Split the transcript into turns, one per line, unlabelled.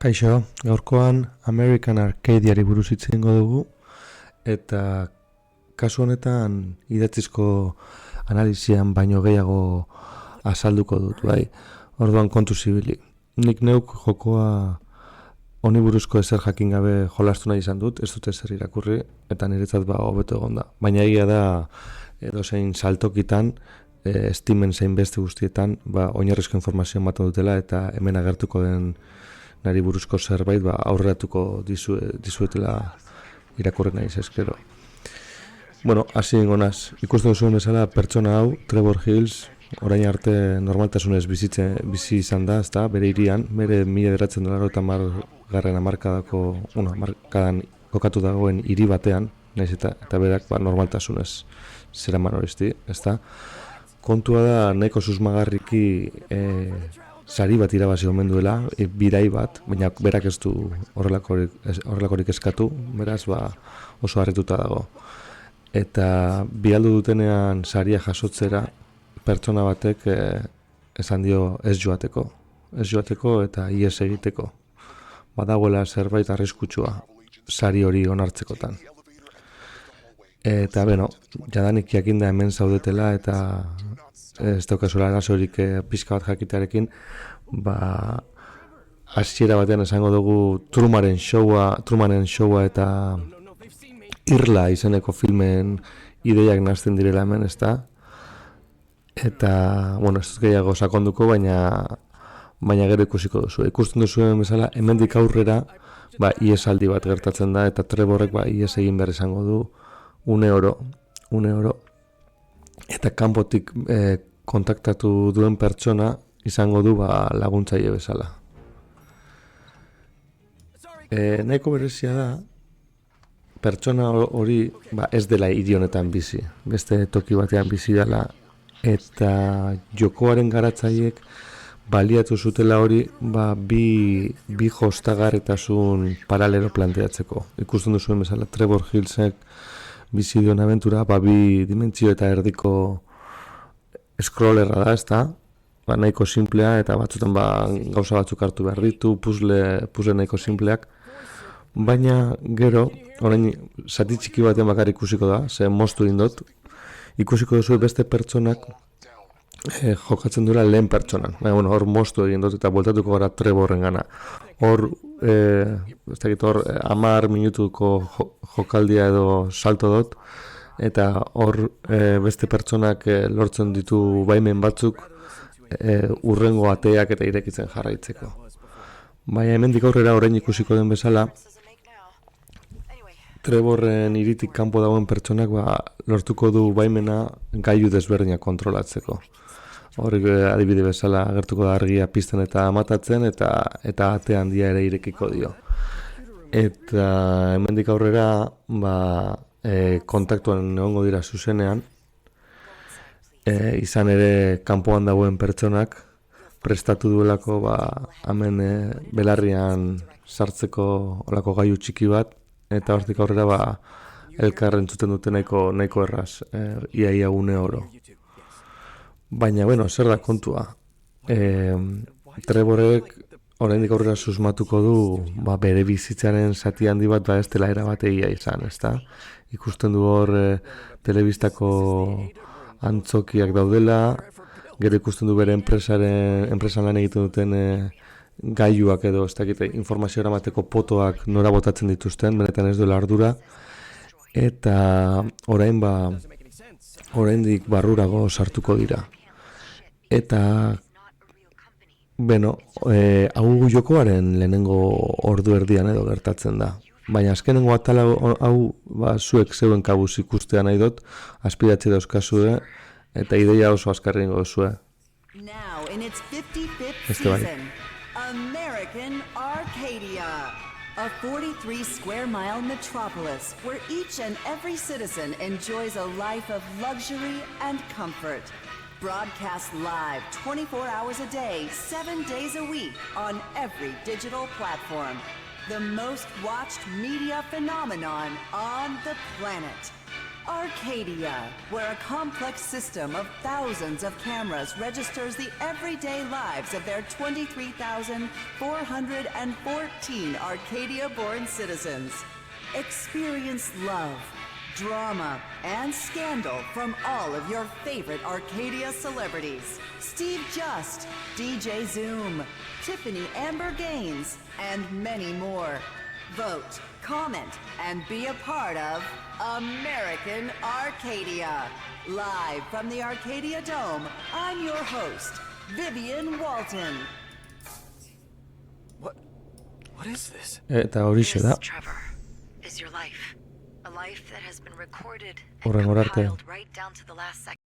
Kaixo, gaurkoan American Arcadiari buruz hitz egingo dugu eta kasu honetan idatzizko analisian baino gehiago azalduko dut, bai. Orduan kontu zibili. Nik neuk jokoa honi buruzko ezer jakin gabe jolastu nahi izan dut, ez dut ezer irakurri eta niretzat hobeto egon da. Baina egia da edozein saltokitan, Steamen zein beste guztietan, oinarrizko informazio ematen dutela eta hemen agertuko den nari buruzko zerbait aurreratuko dizuetela irakurri nahi ezkero. Bueno, hasi ingonaz, ikusten duzuen bezala pertsona hau, Trevor Hills, orain arte normaltasunez bizi izan da, ezta, bere hirian, bere 1990 hamarkadan kokatu dagoen hiri batean, naiz eta berak normaltasunez zeraman horisti, ezta. Kontua da nahiko susmagarriki sari bat irabazi omen duela, birai bat, baina berak ez du horrelakorik eskatu, beraz oso harrituta dago. Eta bialdu dutenean saria jasotzera pertsona batek esan dio ez joateko eta ihes egiteko. Badagoela zerbait arriskutsua sari hori onartzekotan. Eta beno, jadanik jakinda hemen zaudetela eta ez daukazula arazorik pixka bat jakitearekin, hasiera batean esango dugu Trumanen showa eta Irla izeneko filmen ideiak nazten direla hemen, ezta? Eta, bueno, ez dut gehiago sakonduko, baina gero ikusiko duzu. Ikusten duzuen bezala, hemendik aurrera, ihesaldi bat gertatzen da, eta Trevorrek ihes egin behar izango du, une oro, eta kanpotik kontaktatu duen pertsona izango du laguntzaile bezala. Nahiko berezia da, pertsona hori ez dela hiri honetan bizi, beste toki batean bizi dela, eta jokoaren garatzaileek baliatu zutela hori bi jostagarritasun paralelo planteatzeko. Ikusten duzuen bezala Trevor Hillsek bizi duen abentura, bi dimentsio eta erdiko scrollerra da, ezta? Nahiko simplea eta batzutan gauza batzuk hartu behar ditu, puzzle nahiko simpleak, baina gero, orain zati txiki batean bakar ikusiko da, ze moztu indot, ikusiko duzu beste pertsonak jokatzen duela lehen pertsonan. Hor moztu egin dut eta bueltatuko gara Trevorren gana. Hor 10 minutuko jokaldia edo salto dut, eta hor beste pertsonak lortzen ditu baimen batzuk urrengo ateak eta irekitzen jarraitzeko. Baina hemendik aurrera orain ikusiko den bezala, Trevorren hiritik kanpo dagoen pertsonak lortuko du baimena gailu desberdinak kontrolatzeko. Hor adibide bezala agertuko da argia pizten eta matatzen eta ate handia ere irekiko dio. Eta hemendik aurrera kontaktuan egongo dira zuzenean, izan ere kanpoan dagoen pertsonak prestatu duelako hemen belarrian sartzeko olako gailu txiki bat, eta hortik aurrera elkar entzuten dute nahiko erraz, iaia une oro. Baina, zer da kontua? Trevorrek oraindik aurrera susmatuko du bere bizitzaren zati handi bat ez dela erabategia izan, ezta? Ikusten du hor telebistako antzokiak daudela, gero ikusten du bere enpresan lan egiten duten gailuak edo ez dakite informazio eramateko potoak nora botatzen dituzten, benetan ez duela ardura, eta oraindik barrurago sartuko dira. Eta hau jokoaren lehenengo ordu erdian edo gertatzen da. Baina azkenengo atala hau zuek zeuen kabuz ikustea nahi dut, aspiratze dauzkazue eta ideia oso azkarri ingo duzue.
Now in its 55th
Beste bai.
season, American Arcadia, a 43-square-mile metropolis where each and every citizen enjoys a life of luxury and comfort. Broadcast live 24 hours a day, 7 days a week on every digital platform. The most watched media phenomenon on the planet. Arcadia, where a complex system of thousands of cameras registers the everyday lives of their 23,414 Arcadia-born citizens. Experience love, drama, and scandal from all of your favorite Arcadia celebrities. Steve Just, DJ Zoom, Tiffany Amber Gaines, and many more. Vote, comment, and be a part of American Arcadia. Live from the Arcadia Dome, I'm your host, Vivian Walton.
What is this?
Eta horixe da.
This, Trevor, is your life. A life that has been recorded and
Horren arte.
compiled right down to the last second.